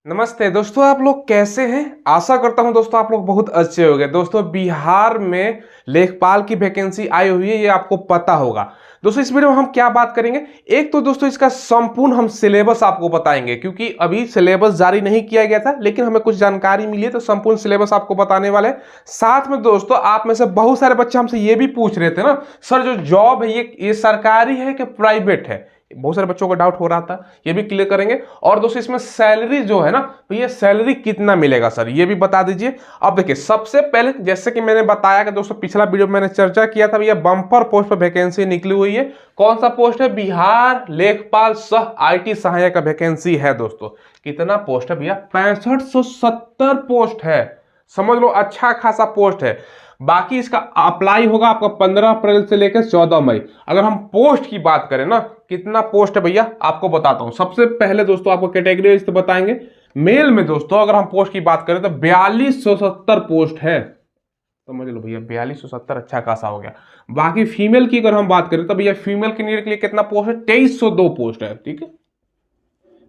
नमस्ते दोस्तों, आप लोग कैसे हैं। आशा करता हूं दोस्तों आप लोग बहुत अच्छे होंगे। दोस्तों बिहार में लेखपाल की वैकेंसी आई हुई है, ये आपको पता होगा। दोस्तों इस वीडियो में हम क्या बात करेंगे, एक तो दोस्तों इसका संपूर्ण हम सिलेबस आपको बताएंगे, क्योंकि अभी सिलेबस जारी नहीं किया गया था, लेकिन हमें कुछ जानकारी मिली है तो संपूर्ण सिलेबस आपको बताने वाले हैं। साथ में दोस्तों आप में से बहुत सारे बच्चे हमसे ये भी पूछ रहे थे ना, सर जो जॉब है ये सरकारी है कि प्राइवेट है। बहुत सारे बच्चों को डाउट हो रहा था, ये भी क्लियर करेंगे। और दोस्तों इसमें सैलरी जो है ना, तो ये सैलरी कितना मिलेगा सर, ये भी बता दीजिए। अब देखिए सबसे पहले जैसे कि मैंने बताया कि दोस्तों पिछला वीडियो में मैंने चर्चा किया था, ये बम्पर पोस्ट पर वैकेंसी निकली हुई है। कौन सा पोस्ट है, बिहार लेखपाल सह आईटी सहायक का वैकेंसी है। दोस्तों कितना पोस्ट है भैया, 6570 पोस्ट है। समझ लो अच्छा खासा पोस्ट है। बाकी इसका अप्लाई होगा आपका 15 अप्रैल से लेकर 14 मई। अगर हम पोस्ट की बात करें ना, कितना पोस्ट है भैया आपको बताता हूं। सबसे पहले दोस्तों आपको कैटेगरी तो बताएंगे। मेल में दोस्तों अगर हम पोस्ट की बात करें तो 4270 पोस्ट है। समझ लो भैया 4270 अच्छा खासा हो गया। बाकी फीमेल की अगर हम बात करें तो भैया फीमेल कैंडिडेट के लिए कितना पोस्ट है, 2302 पोस्ट है। ठीक है,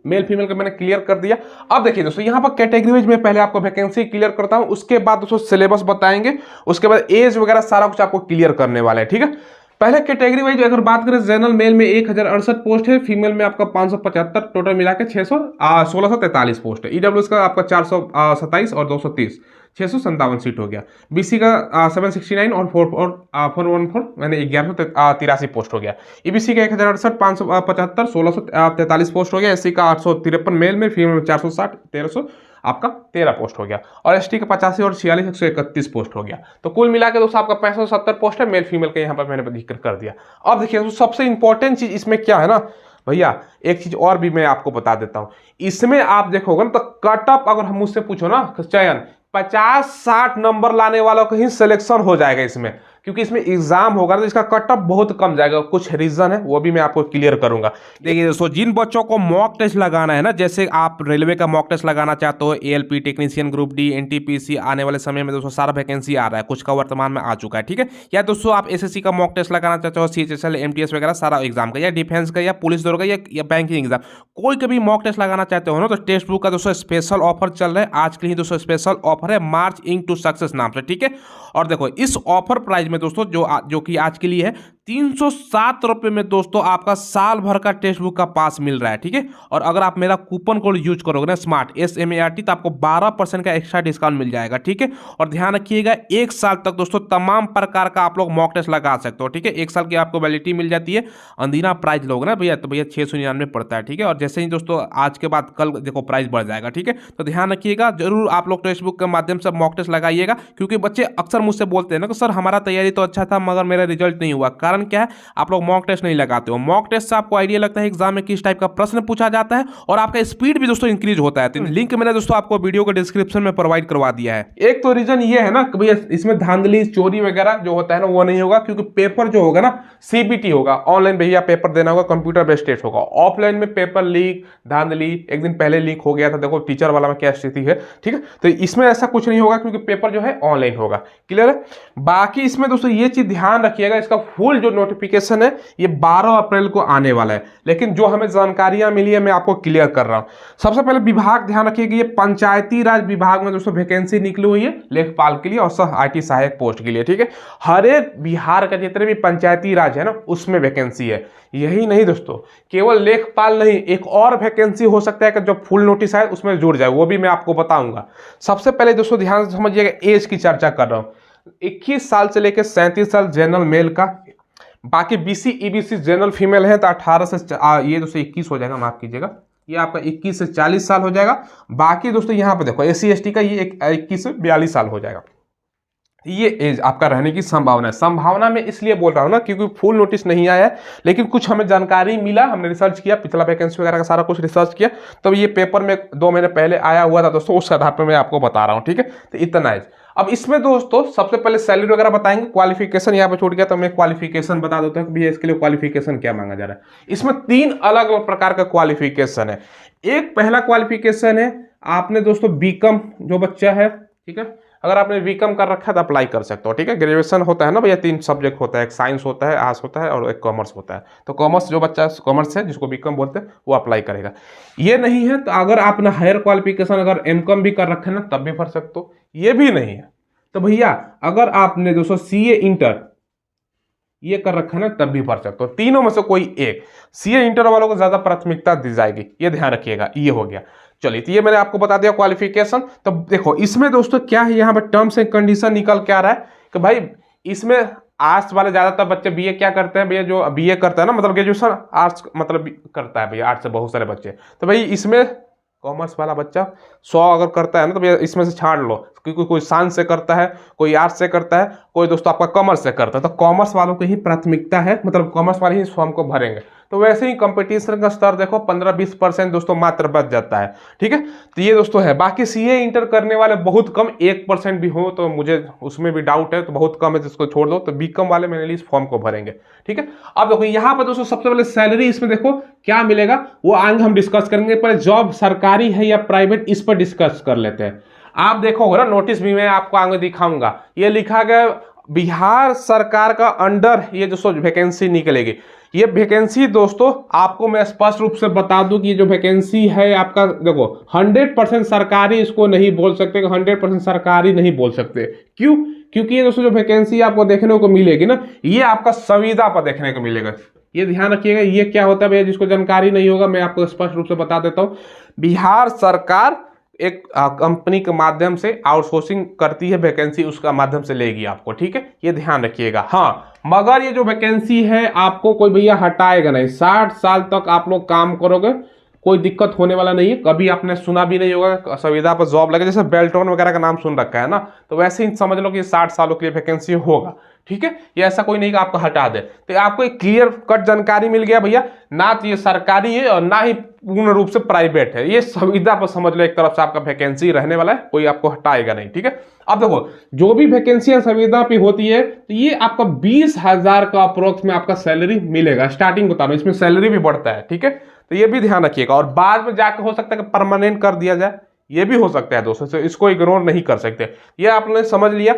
मेल फीमेल का मैंने क्लियर कर दिया। अब देखिए दोस्तों यहाँ पर कैटेगरी वाइज में पहले आपको वैकेंसी क्लियर करता हूं, उसके बाद दोस्तों सिलेबस बताएंगे, उसके बाद एज वगैरह सारा कुछ आपको क्लियर करने वाला है। ठीक है, पहले कैटेगरी वाइज अगर बात करें, जनरल मेल में 1068 पोस्ट है, फीमेल में आपका 575, टोटल मिला के 1643 पोस्ट है। ईडब्ल्यूएस का आपका 427 और 230, 657 सीट हो गया। बीसी का 769 और 414 मैंने 1183 पोस्ट हो गया। ईबीसी का 1068, 575, 1643 पोस्ट हो गया। एससी का 853 मेल में, फीमेल में 460, 1300 आपका 13 पोस्ट हो गया। और एसटी का 85 और 46, 131 पोस्ट हो गया। तो कुल मिला के दोस्तों आपका 6570 पोस्ट है। मेल फीमेल का यहाँ पर मैंने जिक्र कर दिया। अब देखिए दोस्तों सबसे इंपॉर्टेंट चीज इसमें क्या है ना भैया, एक चीज और भी मैं आपको बता देता हूं। इसमें आप देखोगे ना तो कट ऑफ अगर हम मुझसे पूछो ना, चयन 50-60 नंबर लाने वालों का ही सिलेक्शन हो जाएगा इसमें, क्योंकि इसमें एग्जाम होगा ना तो इसका कट ऑफ बहुत कम जाएगा। कुछ रीजन है वो भी मैं आपको क्लियर करूंगा। देखिए दोस्तों जिन बच्चों को मॉक टेस्ट लगाना है ना, जैसे आप रेलवे का मॉक टेस्ट लगाना चाहते हो, ALP technician group D, NTPC, आने वाले समय में दोस्तों सारा वैकेंसी आ रहा है, कुछ का वर्तमान में आ चुका है। ठीक है, या दोस्तों आप एसएससी का मॉक टेस्ट लगाना चाहते हो, सीएचएसएल, एमटीएस वगैरह सारा एग्जाम का, या डिफेंस का, या पुलिस दौड़ का, या बैंकिंग एग्जाम, कोई कभी मॉक टेस्ट लगाना चाहते हो ना, तो टेक्स्ट बुक का दोस्तों स्पेशल ऑफर चल रहा है। आज के लिए दोस्तों स्पेशल ऑफर है, मार्च इंक टू सक्सेस नाम से। ठीक है, और देखो इस ऑफर प्राइस में दोस्तों जो कि आज के लिए है, 307 रुपए में दोस्तों आपका साल भर का टेक्स्ट बुक का पास मिल रहा है। ठीक है, और अगर आप मेरा कूपन कोड यूज करोगे ना, स्मार्ट SMART, तो आपको 12% का एक्स्ट्रा डिस्काउंट मिल जाएगा। ठीक है, और ध्यान रखिएगा 1 साल तक दोस्तों तमाम प्रकार का आप लोग मॉक टेस्ट लगा सकते हो। ठीक है, 1 साल की आपको वैलिडिटी मिल जाती है। अंदीना प्राइस लोगे ना भैया, तो भैया 699 पड़ता है। ठीक है, और जैसे ही दोस्तों आज के बाद कल देखो प्राइस बढ़ जाएगा। ठीक है, तो ध्यान रखिएगा, जरूर आप लोग टेक्स्ट बुक के माध्यम से मॉक टेस्ट लगाइएगा, क्योंकि बच्चे अक्सर मुझसे बोलते हैं ना कि सर हमारा तैयारी तो अच्छा था मगर मेरा रिजल्ट नहीं हुआ। कारण क्या है, आप लोग मॉक टेस्ट नहीं लगाते हो। मॉक टेस्ट से आपको आइडिया लगता है एग्जाम में किस टाइप का प्रश्न पूछा जाता है, और आपका स्पीड भी दोस्तों इंक्रीज होता है। तो लिंक मैंने दोस्तों आपको वीडियो के डिस्क्रिप्शन में प्रोवाइड करवा दिया है। एक तो रीजन ये है ना कि भैया इसमें धांधली चोरी वगैरह जो होता है ना वो नहीं होगा, क्योंकि पेपर जो होगा ना सीबीटी होगा, ऑनलाइन भैया पेपर देना होगा, कंप्यूटर बेस्ड टेस्ट होगा। ऑफलाइन में पेपर लीक, धांधली एक दिन पहले लीक हो गया था, देखो टीचर वाला में क्या स्थिति है। ठीक है, तो इसमें ऐसा कुछ नहीं होगा, क्योंकि पेपर जो है ऑनलाइन होगा। क्लियर है। बाकी इसमें दोस्तों ये चीज ध्यान रखिएगा, इसका फुल जो नोटिफिकेशन है ये 12 अप्रैल को आने वाला है, लेकिन जो हमें जानकारियां मिली है मैं आपको क्लियर कर रहा हूं। सबसे पहले विभाग ध्यान रखिएगा, ये पंचायती राज विभाग में दोस्तों वैकेंसी निकली हुई है लेखपाल के लिए और सह आईटी सहायक पोस्ट के लिए। ठीक है, हर एक बिहार का जितने भी पंचायती राज है ना उसमें वैकेंसी है। यही नहीं दोस्तों, केवल लेखपाल नहीं, एक और वैकेंसी हो सकता है कि जो फुल नोटिस है उसमें जुड़ जाए, वो भी मैं आपको बताऊंगा। सबसे पहले दोस्तों ध्यान से समझिएगा, एज की चर्चा कर रहा हूं। 21 साल से लेकर 37 साल जनरल मेल का। बाकी बीसी ईबीसी जनरल फीमेल है तो 18 से ये दोस्तों 21 हो जाएगा, माफ कीजिएगा, ये आपका 21 से 40 साल हो जाएगा। बाकी दोस्तों यहाँ पे देखो SC ST का ये 21 से 42 साल हो जाएगा। ये एज आपका रहने की संभावना है। संभावना में इसलिए बोल रहा हूँ ना क्योंकि फुल नोटिस नहीं आया है, लेकिन कुछ हमें जानकारी मिला, हमने रिसर्च किया, पिछला वैकेंसी वगैरह का सारा कुछ रिसर्च किया, तो ये पेपर में 2 महीने पहले आया हुआ था दोस्तों, उस आधार पर मैं आपको बता रहा हूँ। ठीक है, तो इतना एज। अब इसमें दोस्तों सबसे पहले सैलरी वगैरह बताएंगे, क्वालिफिकेशन यहाँ पे छूट गया तो मैं क्वालिफिकेशन बता देता हूँ कि भैया इसके लिए क्वालिफिकेशन क्या मांगा जा रहा है। इसमें 3 अलग अलग प्रकार का क्वालिफिकेशन है। एक पहला क्वालिफिकेशन है, आपने दोस्तों बीकॉम जो बच्चा है, ठीक है, अगर आपने बीकॉम कर रखा है तो अप्लाई कर सकते हो, ठीक है। ग्रेजुएशन होता है ना भैया, 3 सब्जेक्ट होता है, एक साइंस होता है, आर्ट्स होता है और एक कॉमर्स होता है। तो कॉमर्स जो बच्चा कॉमर्स है जिसको बीकॉम बोलते हैं वो अप्लाई करेगा। ये नहीं है तो अगर आपने हायर क्वालिफिकेशन अगर एमकॉम भी कर रखा है ना तब भी भर सकते हो। ये भी नहीं है तो भैया अगर आपने दोस्तों सीए इंटर ये कर रखा है ना तब भी भर सकते हो। तीनों में से कोई एक, सीए इंटर वालों को ज्यादा प्राथमिकता दी जाएगी, ये ध्यान रखिएगा। ये हो गया, चलिए तो ये मैंने आपको बता दिया क्वालिफिकेशन। तो देखो इसमें दोस्तों क्या है, यहाँ पे टर्म्स एंड कंडीशन निकल के आ रहा है कि भाई इसमें आर्ट्स वाले ज्यादातर बच्चे बीए क्या करते हैं भैया, जो बीए करता है ना मतलब ग्रेजुएशन आर्ट्स मतलब करता है भैया, आर्ट्स से बहुत सारे बच्चे। तो भाई इसमें कॉमर्स वाला बच्चा 100 अगर करता है ना तो भैया इसमें से छाड़ लो, क्योंकि कोई साइंस से करता है, कोई आर्ट्स से करता है, कोई दोस्तों आपका कॉमर्स से करता है। तो कॉमर्स वालों की ही प्राथमिकता है, मतलब कॉमर्स वाले ही इस फॉर्म को भरेंगे। तो वैसे ही कंपटीशन का स्तर देखो 15-20% दोस्तों मात्र बच जाता है, ठीक है। तो ये दोस्तों है, बाकी सीए इंटर करने वाले बहुत कम, 1% भी हो तो मुझे उसमें भी डाउट है, तो बहुत कम है, जिसको छोड़ दो। तो बीकॉम वाले मेरे इस फॉर्म को भरेंगे, ठीक है। अब देखो यहाँ पर दोस्तों सबसे पहले सैलरी इसमें देखो क्या मिलेगा वो आगे हम डिस्कस करेंगे। पहले जॉब सरकारी है या प्राइवेट इस पर डिस्कस कर लेते हैं। आप देखोगे ना नोटिस भी मैं आपको आगे दिखाऊंगा, ये लिखा गया बिहार सरकार का अंडर ये जो वैकेंसी निकलेगी। ये वैकेंसी दोस्तों आपको मैं स्पष्ट रूप से बता दूं कि ये जो वैकेंसी है आपका देखो 100% सरकारी इसको नहीं बोल सकते, 100% सरकारी नहीं बोल सकते। क्यों? क्योंकि ये दोस्तों जो वैकेंसी आपको देखने को मिलेगी ना ये आपका संविदा पर देखने को मिलेगा। ये ध्यान रखिएगा, ये क्या होता है भैया, जिसको जानकारी नहीं होगा मैं आपको स्पष्ट रूप से बता देता हूँ। बिहार सरकार एक कंपनी के माध्यम से आउटसोर्सिंग करती है, वैकेंसी उसका माध्यम से लेगी आपको, ठीक है। ये ध्यान रखिएगा। हाँ मगर ये जो वैकेंसी है आपको कोई भैया हटाएगा नहीं, 60 साल तक आप लोग काम करोगे, कोई दिक्कत होने वाला नहीं है। कभी आपने सुना भी नहीं होगा संविदा पर जॉब लगे, जैसे बेल्टोन वगैरह का नाम सुन रखा है ना, तो वैसे ही समझ लो कि 60 सालों के लिए वैकेंसी होगा, ठीक है। ये ऐसा कोई नहीं कि आपको हटा दे। तो आपको एक क्लियर कट जानकारी मिल गया भैया, ना तो ये सरकारी है और ना ही पूर्ण रूप से प्राइवेट है, ये संविदा पर समझ लो एक तरफ से आपका वैकेंसी रहने वाला है, कोई आपको हटाएगा नहीं, ठीक है। अब देखो जो भी वैकेंसियां संविदा पे होती है तो ये आपका 20,000 का अप्रोक्स में आपका सैलरी मिलेगा, स्टार्टिंग बता रहा हूं, इसमें सैलरी भी बढ़ता है, ठीक है। तो ये भी ध्यान रखिएगा और बाद में जाकर हो सकता है कि परमानेंट कर दिया जाए, ये भी हो सकता है दोस्तों, इसको इग्नोर नहीं कर सकते। ये आपने समझ लिया।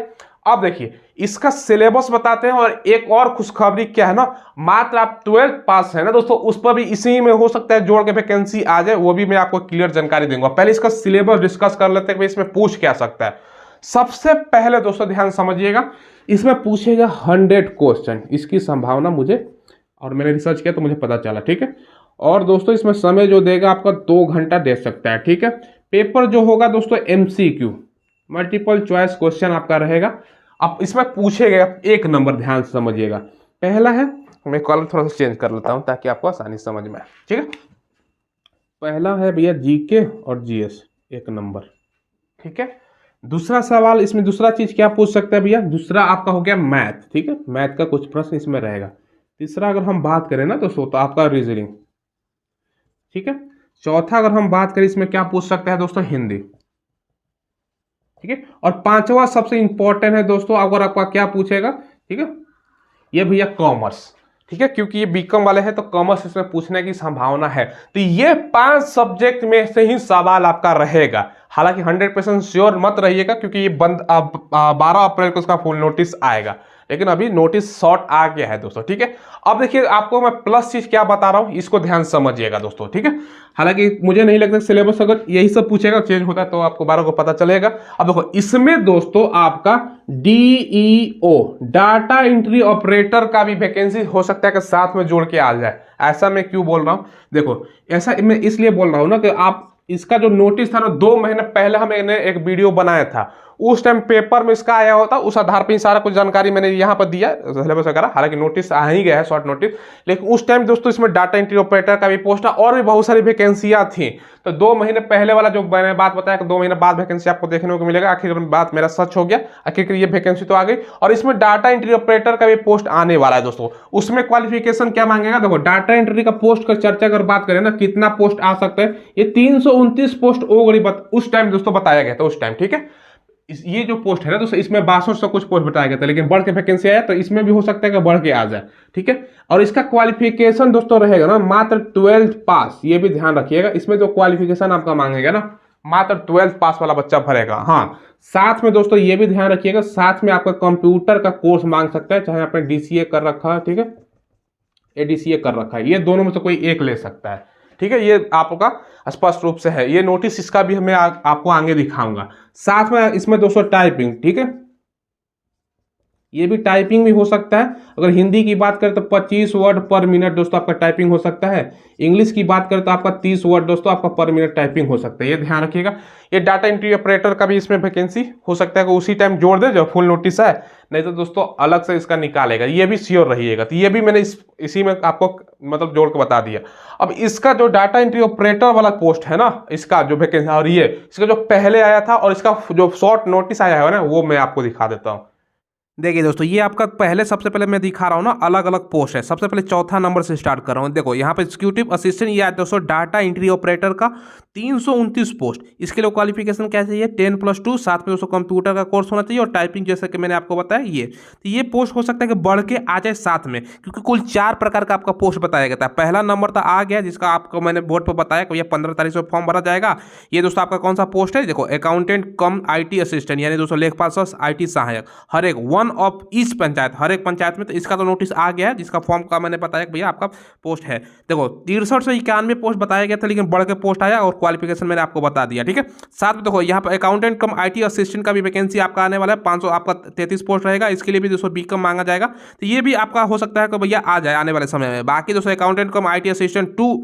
अब देखिए इसका सिलेबस बताते हैं, और एक और खुशखबरी क्या है ना, मात्र आप 12th पास है ना दोस्तों, उस पर भी इसी में हो सकता है जोड़ के वैकेंसी आ जाए, वो भी मैं आपको क्लियर जानकारी दूंगा। पहले इसका सिलेबस डिस्कस कर लेते हैं कि इसमें पूछ क्या सकता है। सबसे पहले दोस्तों ध्यान समझिएगा, इसमें पूछेगा 100 क्वेश्चन, इसकी संभावना मुझे, और मैंने रिसर्च किया तो मुझे पता चला, ठीक है। और दोस्तों इसमें समय जो देगा आपका 2 घंटा दे सकता है, ठीक है। पेपर जो होगा दोस्तों MCQ मल्टीपल चॉइस क्वेश्चन आपका रहेगा। अब इसमें पूछेगा 1 नंबर, ध्यान से समझिएगा। पहला है, मैं कॉलम थोड़ा सा चेंज कर लेता हूं ताकि आपको आसानी समझ में आए, ठीक है। पहला है भैया GK और GS 1 नंबर, ठीक है। दूसरा सवाल इसमें दूसरा चीज क्या पूछ सकता है भैया, दूसरा आपका हो गया मैथ, ठीक है, मैथ का कुछ प्रश्न इसमें रहेगा। तीसरा अगर हम बात करें ना दोस्तों तो आपका रीजनिंग, ठीक है। चौथा अगर हम बात करें इसमें क्या पूछ सकते हैं दोस्तों, हिंदी, ठीक है। और 5वां सबसे इंपॉर्टेंट है दोस्तों, अगर आपका क्या पूछेगा, ठीक है, ये भैया कॉमर्स, ठीक है, क्योंकि ये बीकॉम वाले हैं तो कॉमर्स इसमें पूछने की संभावना है। तो ये 5 सब्जेक्ट में से ही सवाल आपका रहेगा। हालांकि 100% श्योर मत रहिएगा, क्योंकि ये 12 अप्रैल को इसका फुल नोटिस आएगा, लेकिन अभी नोटिस शॉर्ट आ गया है दोस्तों, ठीक है। अब देखिए आपको मैं प्लस चीज क्या बता रहा हूं, इसको ध्यान समझिएगा दोस्तों, ठीक है। हालांकि मुझे नहीं लगता सिलेबस अगर यही सब पूछेगा चेंज होता है तो आपको 12 को पता चलेगा। अब देखो इसमें दोस्तों आपका DEO डाटा एंट्री ऑपरेटर का भी वैकेंसी हो सकता है कि साथ में जोड़ के आ जाए। ऐसा मैं क्यों बोल रहा हूं, देखो ऐसा मैं इसलिए बोल रहा हूं ना कि आप इसका जो नोटिस था ना 2 महीने पहले हमने एक वीडियो बनाया था, उस टाइम पेपर में इसका आया होता, उस आधार पर ही सारा कुछ जानकारी मैंने यहाँ पर दिया सिलेबस वगैरह। हालांकि नोटिस आ ही गया है, शॉर्ट नोटिस, लेकिन उस टाइम दोस्तों इसमें डाटा एंट्री ऑपरेटर का भी पोस्ट था और भी बहुत सारी वैकेंसियां थी। तो 2 महीने पहले वाला जो मैंने बात बताया कि 2 महीने बाद वैकेंसी आपको देखने को मिलेगा, आखिर बात मेरा सच हो गया, आखिर ये वैकेंसी तो आ गई। और इसमें डाटा एंट्री ऑपरेटर का भी पोस्ट आने वाला है दोस्तों। उसमें क्वालिफिकेशन क्या मांगेगा, देखो डाटा एंट्री का पोस्ट का चर्चा अगर बात करें ना, कितना पोस्ट आ सकता है, ये 329 पोस्ट उस टाइम दोस्तों बताया गया था, उस टाइम, ठीक है। ये जो पोस्ट है ना दोस्तों इसमें 6200 कुछ पोस्ट बताया गया था, लेकिन बढ़ के वैकेंसी आया तो इसमें भी हो सकता है कि बढ़ के आ जाए, ठीक है। और इसका क्वालिफिकेशन दोस्तों रहेगा ना मात्र 12th पास, ये भी ध्यान रखिएगा। इसमें जो क्वालिफिकेशन आपका मांगेगा ना मात्र 12th पास वाला बच्चा भरेगा। हाँ, साथ में दोस्तों ये भी ध्यान रखिएगा, साथ में आपका कंप्यूटर का कोर्स मांग सकता है, चाहे आपने डीसीए कर रखा है, ठीक है, एडीसीए कर रखा है, ये दोनों में से कोई एक ले सकता है। ठीक है, ये आपका स्पष्ट रूप से है। ये नोटिस इसका भी मैं आपको आगे दिखाऊंगा। साथ में इसमें दोस्तों टाइपिंग, ठीक है, ये भी टाइपिंग भी हो सकता है। अगर हिंदी की बात करें तो 25 वर्ड पर मिनट दोस्तों आपका टाइपिंग हो सकता है। इंग्लिश की बात करें तो आपका 30 वर्ड दोस्तों आपका पर मिनट टाइपिंग हो सकता है, ये ध्यान रखिएगा। ये डाटा एंट्री ऑपरेटर का भी इसमें वैकेंसी हो सकता है कि उसी टाइम जोड़ दे जब फुल नोटिस है, नहीं तो दोस्तों अलग से इसका निकालेगा, ये भी श्योर रहिएगा। तो ये भी मैंने इसी में आपको मतलब जोड़ के बता दिया। अब इसका जो डाटा एंट्री ऑपरेटर वाला पोस्ट है ना, इसका जो वैकेंसी, और ये इसका जो पहले आया था और इसका जो शॉर्ट नोटिस आया है ना, वो मैं आपको दिखा देता हूँ। देखिए दोस्तों, ये आपका पहले सबसे पहले मैं दिखा रहा हूँ ना, अलग अलग पोस्ट है। सबसे पहले चौथा नंबर से स्टार्ट कर रहा हूँ। देखो यहाँ पे एग्जीक्यूटिव असिस्टेंट, ये दोस्तों डाटा एंट्री ऑपरेटर का 329 पोस्ट। इसके लिए क्वालिफिकेशन क्या चाहिए, 10+2, साथ में दोस्तों कंप्यूटर का कोर्स होना चाहिए और टाइपिंग, जैसे कि मैंने आपको बताया। ये तो ये पोस्ट हो सकता है कि बढ़ के आ जाए साथ में, क्योंकि कुल 4 प्रकार का आपका पोस्ट बताया गया था। पहला नंबर तो आ गया, जिसका आपको मैंने बोर्ड पर बताया कि भैया 15 तारीख से फॉर्म भरा जाएगा। ये दोस्तों आपका कौन सा पोस्ट है, देखो, अकाउंटेंट कम IT असिस्टेंट, यानी दोस्तों लेखपाल IT सहायक, हर एक वन ऑफ ईच पंचायत, हर एक पंचायत में। तो इसका तो नोटिस आ गया है, जिसका फॉर्म का मैंने बताया कि भैया आपका पोस्ट है। देखो 63 से 91 पोस्ट बताया गया था, लेकिन बढ़ के पोस्ट आया और क्वालिफिकेशन मैंने आपको बता दिया। ठीक है, साथ में देखो यहाँ पर अकाउंटेंट कम IT असिस्टेंट का भी वैकेंसी आपका आने वाला है, 500 आपका 33 पोस्ट रहेगा। इसके लिए भी 200 B.Com मांगा जाएगा, तो ये भी आपका हो सकता है कि भैया आ जाए आने वाले समय में। बाकी दोस्तों अकाउंटेंट कम IT असिस्टेंट 2,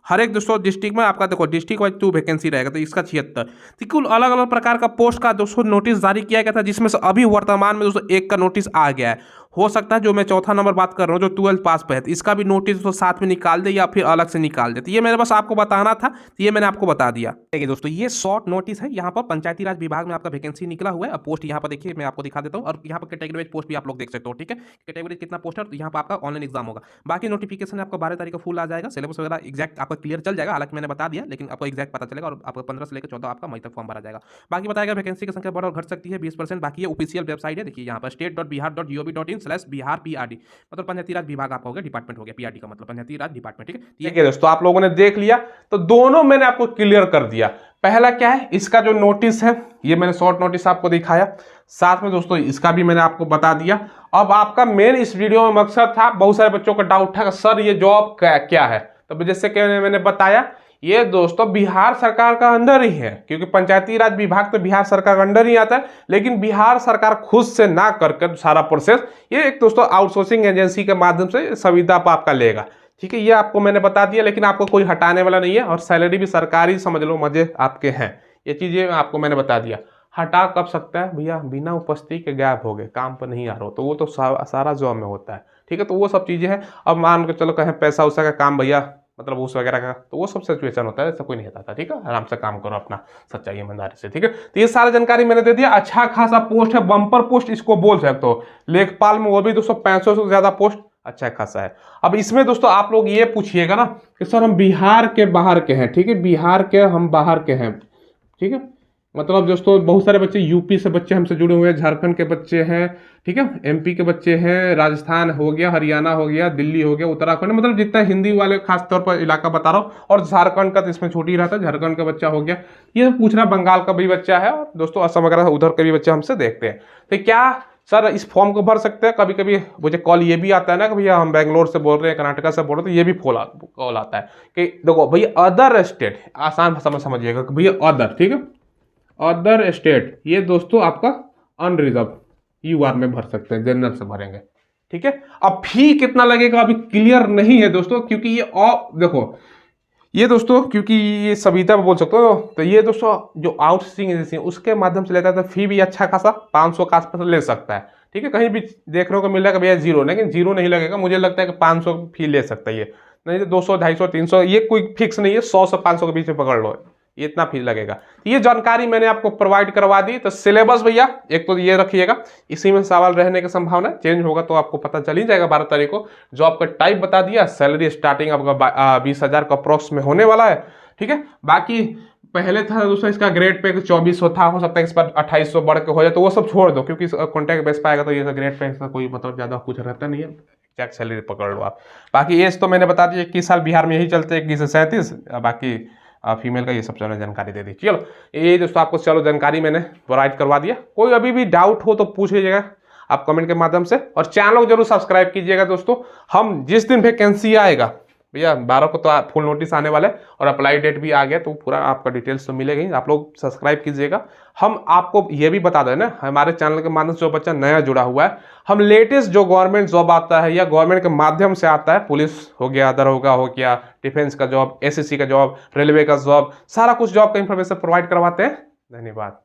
हर एक दोस्तों डिस्ट्रिक्ट में आपका देखो डिस्ट्रिक्ट वाइज 2 वैकेंसी रहेगा, तो इसका 76। तो कुल अलग अलग प्रकार का पोस्ट का दोस्तों नोटिस जारी किया गया था, जिसमें से अभी वर्तमान में दोस्तों एक का नोटिस आ गया है। हो सकता है जो मैं चौथा नंबर बात कर रहा हूँ, जो 12th पास पे है, तो इसका भी नोटिस तो साथ में निकाल दे या फिर अलग से निकाल दे। तो ये मैंने बस आपको बताना था, तो ये मैंने आपको बता दिया। देखिए दोस्तों, ये शॉर्ट नोटिस है। यहाँ पर पंचायती राज विभाग में आपका वैकेंसी निकला हुआ है। अब पोस्ट यहाँ पर देखिए, मैं आपको दिखा देता हूँ, और यहाँ पर कैटेगरी वाइज पोस्ट भी आप लोग देख सकते हो। ठीक है, कैटेगरी कितना पोस्ट है, तो यहाँ पर आपका ऑनलाइन एग्जाम होगा। बाकी नोटिफिकेशन आपका 12 तारीख को फुल आ जाएगा, सिलेबस वगैरह एक्जैक्ट आपका क्लियर चल जाएगा। हालांकि मैंने बता दिया, लेकिन आपको एक्जैक्ट पता चलेगा, और आपको 15 से लेकर 14 आपका मई तक फॉर्म भरा जाएगा। बाकी बताएगा वैकेंसी की संख्या बढ़ और घट सकती है 20%। बाकी ये ऑफिशियल वेबसाइट है, देखिए यहाँ पर state.bihar.gov.in/बिहार PRD, मतलब पंचायती राज विभाग आपका हो गया, डिपार्टमेंट हो गया। PRD का मतलब पंचायती राज डिपार्टमेंट। ठीक है दोस्तों, आप लोगों ने देख लिया, तो दोनों मैंने आपको क्लियर कर दिया। पहला क्या है, इसका जो नोटिस है, ये मैंने शॉर्ट नोटिस आपको दिखाया, साथ में दोस्तों इसका भी मैंने आपको बता दिया। अब आपका मेन इस वीडियो में मकसद था, बहुत सारे बच्चों का डाउट था सर ये जॉब क्या है, तो जैसे कि मैंने बताया, ये दोस्तों बिहार सरकार का अंडर ही है, क्योंकि पंचायती राज विभाग तो बिहार सरकार का अंडर ही आता है। लेकिन बिहार सरकार खुद से ना करके सारा प्रोसेस, ये एक दोस्तों आउटसोर्सिंग एजेंसी के माध्यम से संविदा पर आपका लेगा। ठीक है, ये आपको मैंने बता दिया, लेकिन आपको कोई हटाने वाला नहीं है, और सैलरी भी सरकारी समझ लो, मजे आपके हैं। ये चीजें आपको मैंने बता दिया। हटा कब सकता है भैया, बिना उपस्थिति के गायब हो गए, काम पर नहीं आ रहा हो, तो वो तो सारा जॉब में होता है। ठीक है, तो वो सब चीजें हैं। अब मान के चलो कहें पैसा उसा का काम भैया, मतलब उस वगैरह का, तो वो सब सिचुएशन होता है, ऐसा कोई नहीं होता। ठीक है, आराम से काम करो अपना सच्चाई ईमानदारी से। ठीक है, तो ये सारी जानकारी मैंने दे दिया। अच्छा खासा पोस्ट है, बम्पर पोस्ट इसको बोल सकते हो। लेखपाल में वो भी 265 से ज्यादा पोस्ट अच्छा खासा है। अब इसमें दोस्तों आप लोग ये पूछिएगा ना कि सर हम बिहार के बाहर के हैं, ठीक है, बिहार के हम बाहर के हैं, ठीक है, मतलब दोस्तों बहुत सारे बच्चे यूपी से बच्चे हमसे जुड़े हुए हैं, झारखंड के बच्चे हैं, ठीक है, MP के बच्चे हैं, राजस्थान हो गया, हरियाणा हो गया, दिल्ली हो गया, उत्तराखंड, मतलब जितना हिंदी वाले खास तौर पर इलाका बता रहा हूँ, और झारखंड का तो इसमें छोटी रहता है, झारखंड का बच्चा हो गया। ये पूछ रहा, बंगाल का भी बच्चा है, और दोस्तों असम वगैरह उधर के भी बच्चे हमसे देखते हैं। तो क्या सर इस फॉर्म को भर सकते हैं? कभी कभी मुझे कॉल ये भी आता है ना कि भैया हम बेंगलोर से बोल रहे हैं, कर्नाटका से बोल रहे हैं, तो ये भी कॉल आता है कि देखो भैया अदर स्टेट, आसान भाषा में समझिएगा कि भैया अदर, ठीक है, अदर स्टेट, ये दोस्तों आपका अनरिजर्व UR में भर सकते हैं, जनरल से भरेंगे। ठीक है, अब फी कितना लगेगा अभी क्लियर नहीं है दोस्तों, क्योंकि ये देखो ये दोस्तों, क्योंकि ये सविता बोल सकते हो, तो ये दोस्तों जो आउटसोर्सिंग एजेंसी है उसके माध्यम से लेता है, तो फी भी अच्छा खासा 500 के आसपास ले सकता है। ठीक है, कहीं भी देखने को मिल रहा है कि भैया जीरो, लेकिन जीरो नहीं लगेगा, मुझे लगता है कि 500 फी ले सकता है ये, नहीं तो 200, 250, 300, ये कोई फिक्स नहीं है, 100 से 500 के बीच में पकड़ लो, ये इतना फीस लगेगा। ये जानकारी मैंने आपको प्रोवाइड करवा दी। तो सिलेबस भैया एक तो ये रखिएगा, इसी में सवाल रहने की संभावना, चेंज होगा तो आपको पता चल ही जाएगा 12 तारीख को। जॉब का टाइप बता दिया, सैलरी स्टार्टिंग आपका 20,000 का अप्रोक्स में होने वाला है। ठीक है, बाकी पहले था दोस्तों इसका ग्रेड पे 2400 था, हो सकता है इस पर 2800 बढ़ के हो जाए, तो वो सब छोड़ दो, क्योंकि कॉन्टैक्ट बेस पाएगा, तो ये ग्रेड पे इसका कोई मतलब ज्यादा कुछ रहता नहीं है, एक्जैक्ट सैलरी पकड़ लो आप। बाकी एज तो मैंने बता दिया 21 साल बिहार में यही चलते हैं, 21 से 37, बाकी फीमेल का, ये सब चलो जानकारी दे दी। चलो ये दोस्तों आपको चलो जानकारी मैंने प्रोवाइड करवा दिया। कोई अभी भी डाउट हो तो पूछ लीजिएगा आप कमेंट के माध्यम से, और चैनल को जरूर सब्सक्राइब कीजिएगा दोस्तों। हम जिस दिन वैकेंसी आएगा भैया 12 को तो फुल नोटिस आने वाला है और अप्लाई डेट भी आ गया, तो पूरा आपका डिटेल्स तो मिलेगा ही, आप लोग सब्सक्राइब कीजिएगा। हम आपको ये भी बता दें ना, हमारे चैनल के माध्यम से जो बच्चा नया जुड़ा हुआ है, हम लेटेस्ट जो गवर्नमेंट जॉब आता है या गवर्नमेंट के माध्यम से आता है, पुलिस हो गया, दरोगा हो गया, डिफेंस का जॉब, एसएससी का जॉब, रेलवे का जॉब, सारा कुछ जॉब का इंफॉर्मेशन प्रोवाइड करवाते हैं। धन्यवाद।